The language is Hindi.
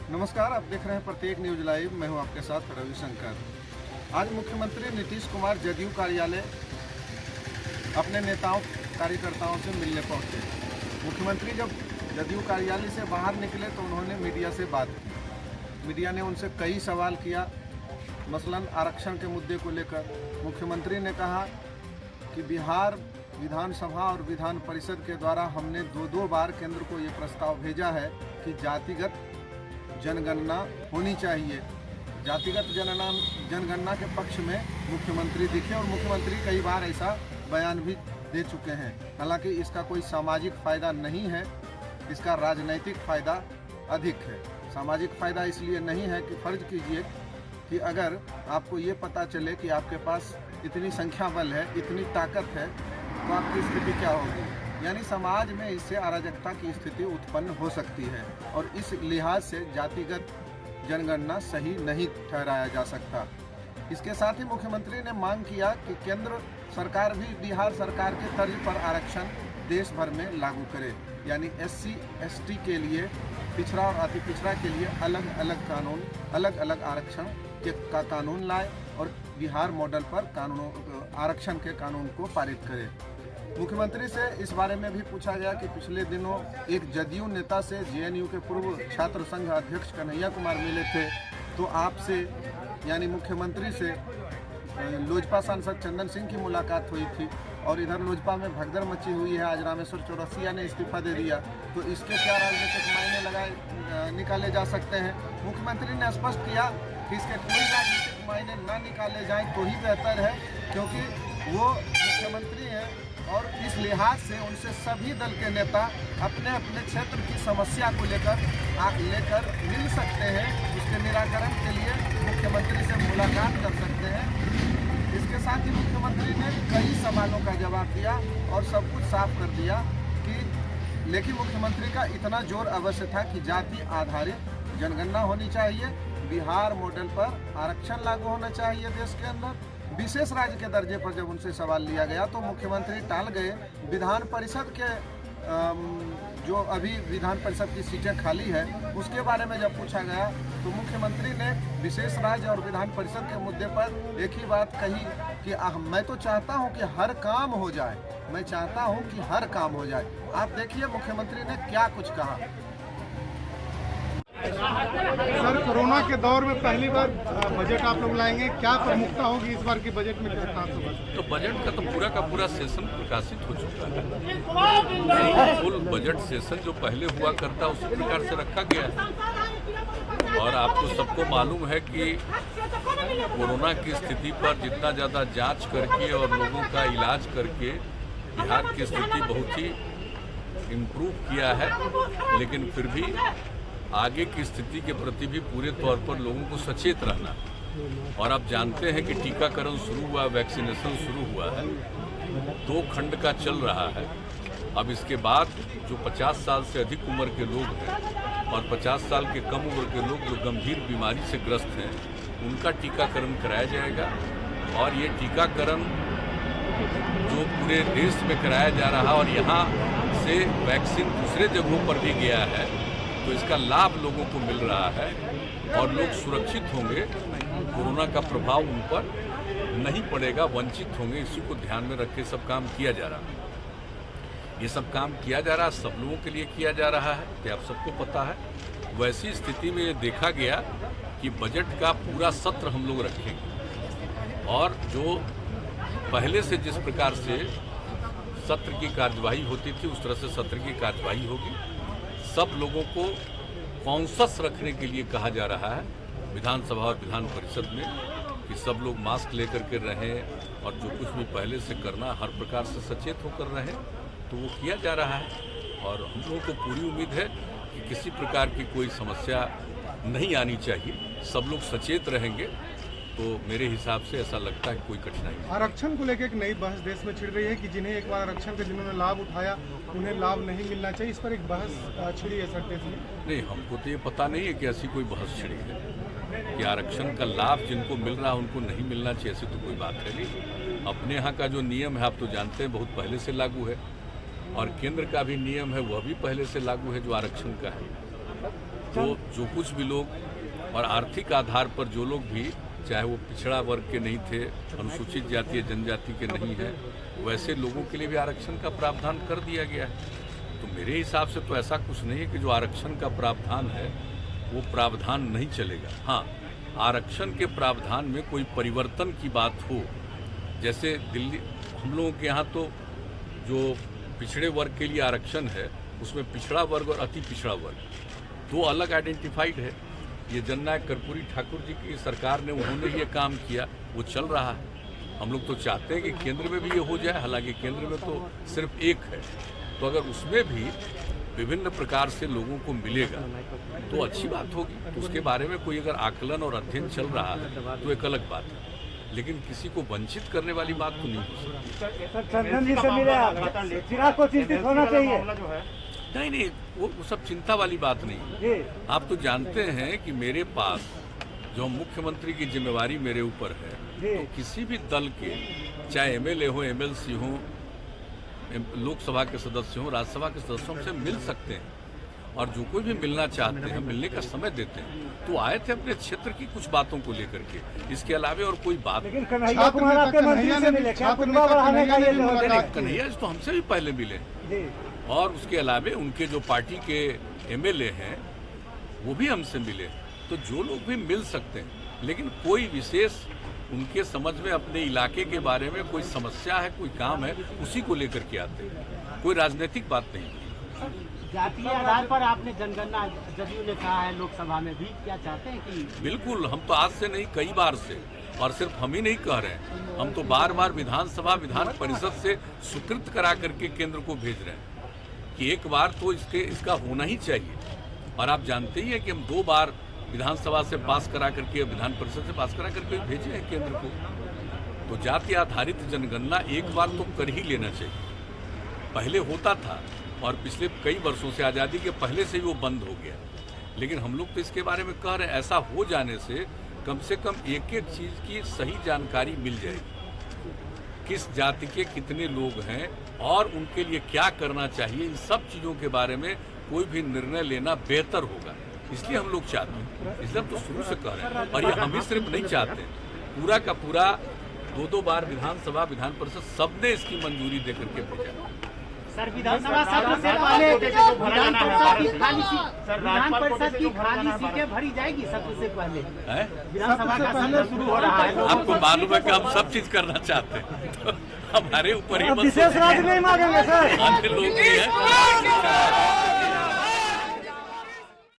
नमस्कार, आप देख रहे हैं प्रत्येक न्यूज लाइव। मैं हूं आपके साथ रविशंकर। आज मुख्यमंत्री नीतीश कुमार जदयू कार्यालय अपने नेताओं कार्यकर्ताओं से मिलने पहुंचे। मुख्यमंत्री जब जदयू कार्यालय से बाहर निकले तो उन्होंने मीडिया से बात की। मीडिया ने उनसे कई सवाल किया, मसलन आरक्षण के मुद्दे को लेकर। मुख्यमंत्री ने कहा कि बिहार विधानसभा और विधान परिषद के द्वारा हमने दो बार केंद्र को ये प्रस्ताव भेजा है कि जातिगत जनगणना होनी चाहिए। जातिगत जनगणना के पक्ष में मुख्यमंत्री दिखे और मुख्यमंत्री कई बार ऐसा बयान भी दे चुके हैं। हालांकि इसका कोई सामाजिक फ़ायदा नहीं है, इसका राजनैतिक फ़ायदा अधिक है। सामाजिक फ़ायदा इसलिए नहीं है कि फ़र्ज कीजिए कि अगर आपको ये पता चले कि आपके पास इतनी संख्या बल है, इतनी ताकत है, तो आपकी स्थिति क्या होगी। यानी समाज में इससे अराजकता की स्थिति उत्पन्न हो सकती है और इस लिहाज से जातिगत जनगणना सही नहीं ठहराया जा सकता। इसके साथ ही मुख्यमंत्री ने मांग किया कि केंद्र सरकार भी बिहार सरकार के तर्ज पर आरक्षण देश भर में लागू करे। यानी SC ST के लिए, पिछड़ा और अति पिछड़ा के लिए अलग अलग कानून, अलग अलग आरक्षण का कानून लाए और बिहार मॉडल पर आरक्षण के कानून को पारित करे। मुख्यमंत्री से इस बारे में भी पूछा गया कि पिछले दिनों एक जदयू नेता से JNU के पूर्व छात्र संघ अध्यक्ष कन्हैया कुमार मिले थे, तो आपसे यानी मुख्यमंत्री से लोजपा सांसद चंदन सिंह की मुलाकात हुई थी और इधर लोजपा में भगदड़ मची हुई है। आज रामेश्वर चौरसिया ने इस्तीफा दे दिया, तो इसके क्या राजनीतिक मायने निकाले जा सकते हैं। मुख्यमंत्री ने स्पष्ट किया कि इसके कोई राजनीतिक मायने ना निकाले जाएं तो ही बेहतर है, क्योंकि वो मुख्यमंत्री हैं और इस लिहाज से उनसे सभी दल के नेता अपने अपने क्षेत्र की समस्या को लेकर मिल सकते हैं। उसके निराकरण के लिए मुख्यमंत्री से मुलाकात कर सकते हैं। इसके साथ ही मुख्यमंत्री ने कई सवालों का जवाब दिया और सब कुछ साफ कर दिया कि लेकिन मुख्यमंत्री का इतना जोर अवश्य था कि जाति आधारित जनगणना होनी चाहिए, बिहार मॉडल पर आरक्षण लागू होना चाहिए देश के अंदर। विशेष राज्य के दर्जे पर जब उनसे सवाल लिया गया तो मुख्यमंत्री टाल गए। विधान परिषद के जो अभी विधान परिषद की सीटें खाली है उसके बारे में जब पूछा गया तो मुख्यमंत्री ने विशेष राज्य और विधान परिषद के मुद्दे पर एक ही बात कही कि मैं तो चाहता हूं कि हर काम हो जाए, मैं चाहता हूं कि हर काम हो जाए। आप देखिए मुख्यमंत्री ने क्या कुछ कहा। सर, कोरोना के दौर में पहली बार बजट आप लोग लाएंगे, क्या प्रमुखता होगी इस बार की बजट में? तो बजट का तो पूरा का पूरा सेशन प्रकाशित हो चुका है। फुल बजट सेशन जो पहले हुआ करता उसी प्रकार से रखा गया है। और आपको सबको मालूम है कि कोरोना की स्थिति पर जितना ज़्यादा जांच करके और लोगों का इलाज करके बिहार की स्थिति बहुत ही इम्प्रूव किया है, लेकिन फिर भी आगे की स्थिति के प्रति भी पूरे तौर पर लोगों को सचेत रहना। और आप जानते हैं कि टीकाकरण शुरू हुआ, वैक्सीनेशन शुरू हुआ है, 2 खंड का चल रहा है। अब इसके बाद जो 50 साल से अधिक उम्र के लोग हैं और 50 साल के कम उम्र के लोग जो गंभीर बीमारी से ग्रस्त हैं, उनका टीकाकरण कराया जाएगा। और ये टीकाकरण जो पूरे देश में कराया जा रहा है और यहाँ से वैक्सीन दूसरे जगहों पर भी गया है, तो इसका लाभ लोगों को मिल रहा है और लोग सुरक्षित होंगे, कोरोना का प्रभाव उन पर नहीं पड़ेगा, वंचित होंगे। इसी को ध्यान में रख के सब काम किया जा रहा है। ये सब काम किया जा रहा है, सब लोगों के लिए किया जा रहा है, ये आप सबको पता है। वैसी स्थिति में देखा गया कि बजट का पूरा सत्र हम लोग रखेंगे और जो पहले से जिस प्रकार से सत्र की कार्यवाही होती थी उस तरह से सत्र की कार्यवाही होगी। सब लोगों को कॉन्शस रखने के लिए कहा जा रहा है विधानसभा और विधान परिषद में कि सब लोग मास्क लेकर के रहें और जो कुछ भी पहले से करना हर प्रकार से सचेत होकर रहें, तो वो किया जा रहा है। और हम लोगों को पूरी उम्मीद है कि किसी प्रकार की कोई समस्या नहीं आनी चाहिए। सब लोग सचेत रहेंगे तो मेरे हिसाब से ऐसा लगता है कोई कठिनाई नहीं। आरक्षण को लेकर एक नई बहस देश में छिड़ रही है कि जिन्हें एक बार आरक्षण का जिन्होंने लाभ उठाया उन्हें लाभ नहीं मिलना चाहिए, इस पर एक बहस छिड़ी है सर देश में। नहीं, हमको तो ये पता नहीं है कि ऐसी कोई बहस छिड़ी है कि आरक्षण का लाभ जिनको मिल रहा है उनको नहीं मिलना चाहिए, ऐसी तो कोई बात है नहीं। अपने यहाँ का जो नियम है आप तो जानते हैं बहुत पहले से लागू है और केंद्र का भी नियम है वह भी पहले से लागू है जो आरक्षण का है। तो जो कुछ भी लोग और आर्थिक आधार पर जो लोग भी, चाहे वो पिछड़ा वर्ग के नहीं थे, अनुसूचित जाति या जनजाति के नहीं है, वैसे लोगों के लिए भी आरक्षण का प्रावधान कर दिया गया है। तो मेरे हिसाब से तो ऐसा कुछ नहीं है कि जो आरक्षण का प्रावधान है वो प्रावधान नहीं चलेगा। हाँ, आरक्षण के प्रावधान में कोई परिवर्तन की बात हो, जैसे दिल्ली, हम लोगों के यहाँ तो जो पिछड़े वर्ग के लिए आरक्षण है उसमें पिछड़ा वर्ग और अति पिछड़ा वर्ग दो अलग आइडेंटिफाइड है। ये जननायक कर्पूरी ठाकुर जी की सरकार ने, उन्होंने ये काम किया, वो चल रहा है। हम लोग तो चाहते हैं कि केंद्र में भी ये हो जाए, हालांकि केंद्र में तो सिर्फ एक है, तो अगर उसमें भी विभिन्न प्रकार से लोगों को मिलेगा तो अच्छी बात होगी। तो उसके बारे में कोई अगर आकलन और अध्ययन चल रहा है तो एक अलग बात है, लेकिन किसी को वंचित करने वाली बात तो नहीं हो सकती। चंदन जी से मिले आप, चिराग को चिंतित होना चाहिए। नहीं, वो सब चिंता वाली बात नहीं। आप तो जानते हैं कि मेरे पास जो मुख्यमंत्री की जिम्मेवारी मेरे ऊपर है, तो किसी भी दल के, चाहे एमएलए हो, एमएलसी हो, लोकसभा के सदस्य हो, राज्यसभा के सदस्यों से मिल सकते हैं, और जो कोई भी मिलना चाहते हैं, मिलने का समय देते हैं। तो आए थे अपने क्षेत्र की कुछ बातों को लेकर के, इसके अलावे और कोई बात नहीं। कन्हैया कुमार आपके मंत्री से मिले क्या? कन्हैया तो हमसे भी पहले मिले, और उसके अलावे उनके जो पार्टी के एमएलए हैं वो भी हमसे मिले। तो जो लोग भी मिल सकते हैं, लेकिन कोई विशेष उनके समझ में अपने इलाके के बारे में कोई समस्या है, कोई काम है, उसी को लेकर के आते हैं। कोई राजनीतिक बात नहीं। जातीय आधार पर आपने जनगणना जदयू ने कहा है लोकसभा में भी, क्या चाहते हैं कि? बिल्कुल, हम तो आज से नहीं, कई बार से, और सिर्फ हम ही नहीं कह रहे हैं, हम तो बार बार विधानसभा विधान परिषद से स्वीकृत करा करके केंद्र को भेज रहे हैं कि एक बार तो इसका होना ही चाहिए। और आप जानते ही हैं कि हम 2 बार विधानसभा से पास करा करके, विधान परिषद से पास करा करके भेजे हैं केंद्र को। तो जाति आधारित जनगणना एक बार तो कर ही लेना चाहिए। पहले होता था, और पिछले कई वर्षों से, आज़ादी के पहले से ही वो बंद हो गया, लेकिन हम लोग तो इसके बारे में कह रहे हैं, ऐसा हो जाने से कम एक एक चीज़ की सही जानकारी मिल जाएगी। किस जाति के कितने लोग हैं और उनके लिए क्या करना चाहिए, इन सब चीज़ों के बारे में कोई भी निर्णय लेना बेहतर होगा। इसलिए हम लोग चाहते हैं, इसलिए हम तो शुरू से कह रहे हैं। और ये हम ही सिर्फ नहीं चाहते, पूरा का पूरा 2 बार विधानसभा विधान परिषद सबने इसकी मंजूरी देकर के भेजा। सर, विधानसभा सत्र से पहले विधान परिषद की खाली सीटें भरी जाएगी सत्र से पहले? विधानसभा का सत्र शुरू हो रहा है, आपको मालूम है कि हम सब चीज करना चाहते हैं, तो हमारे ऊपर ही विशेष राज्य नहीं मांगेंगे सर, अन्य लोग भी हैं।